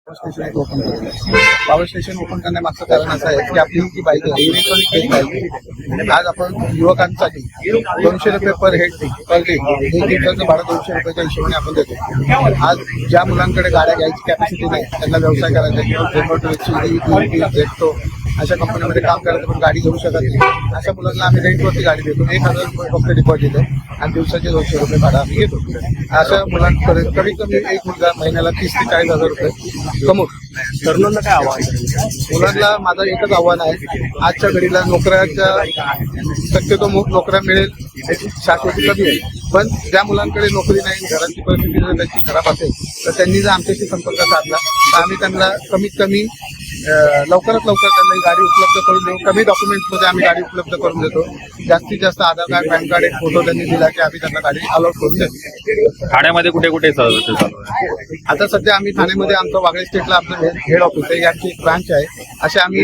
Station open केलं. Power station open करण्यामागचं कारण असं आहे की आपली जी बाईक आहे इलेक्ट्रॉनिक बाईक आहे. आज आपण युवकांसाठी 200 रुपये पर हेड पर डे एक दिवसाचं भाडं 200 रुपयाच्या हिशोबाने आपण देतो. आज ज्या मुलांकडे गाड्या घ्यायची कॅपॅसिटी नाही, त्यांना व्यवसाय करायचा किंवा झोमॅटो, झेप्टो अशा कंपनीमध्ये काम करायचं पण गाडी घेऊ शकत नाही, अशा मुलांना आम्ही रेंटवरती गाडी देतो. 1000 रुपये फक्त डिपॉझिट आहे आणि दिवसाचे 200 रुपये भाडं आम्ही घेतो. अशा मुलांकडे कमीत कमी एक मुलगा महिन्याला 30 ते 40 हजार रुपये कमवतो. तरुणांना काय आव्हान? मुलांना माझं एकच आव्हान आहे, आजच्या घडीला नोकऱ्याच्या शक्यतो नोकऱ्या मिळेल याची शाश्वती कमी आहे, पण ज्या मुलांकडे नोकरी नाही, घराची परिस्थिती जर त्यांची खराब असेल तर त्यांनी जर आमच्याशी संपर्क साधला तर आम्ही त्यांना कमीत कमी लवकरात लवकर त्यांना ही गाडी उपलब्ध करून देऊ. कमी डॉक्युमेंट्समध्ये आम्ही गाडी उपलब्ध करून देतो. जास्तीत जास्त आधार कार्ड, पॅन कार्ड, एक फोटो त्यांनी दिला की आम्ही त्यांना गाडी अलॉट करून देतो. ठाण्यामध्ये कुठे कुठे चालू आहे? आता सध्या आम्ही ठाण्यामध्ये आमचं वागळे स्टेटला आपलं हेड ऑफिस आहे, आमची एक ब्रांच आहे. असे आम्ही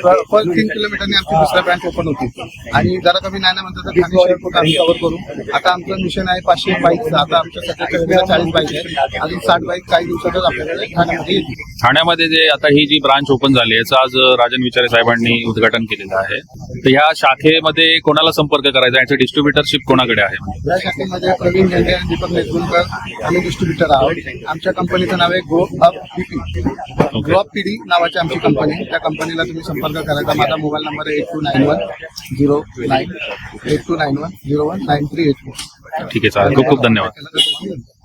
पर 3 किलोमीटरने आमची दुसऱ्या ब्रांच ओपन होती आणि जरा कमी नाही म्हणतात तर ठाणे शहर कुठं आम्ही कव्हर करू. आता आमचं मिशन आहे 500 बाईक. आता आमच्या सध्याच्या घडीला 40 बाईक आहेत, अजून 60 बाईक काही दिवसातच आपल्याकडे ठाण्यामध्ये येतील. ठाण्यामध्ये जे आता ही जी ब्रांच ओपन झाली याचं आज राजन विचारे साहेबांनी उद्घाटन केलेलं आहे. तर ह्या शाखेमध्ये कोणाला संपर्क करायचा, याचं डिस्ट्रीब्युटरशिप कोणाकडे आहे? या शाखेमध्ये प्रवीण झेंडे आणि दीपक नेतुरकर आम्ही डिस्ट्रीब्युटर आहोत. आमच्या कंपनीचं नाव आहे गो अप पीपी. गो अप पीडी नावाची आमची कंपनी. त्या कंपनीला तुम्ही संपर्क करायचा. माझा मोबाईल नंबर आहे 8291 019384. ठीक आहे, चालेल. खूप खूप धन्यवाद.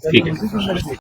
ठीक आहे.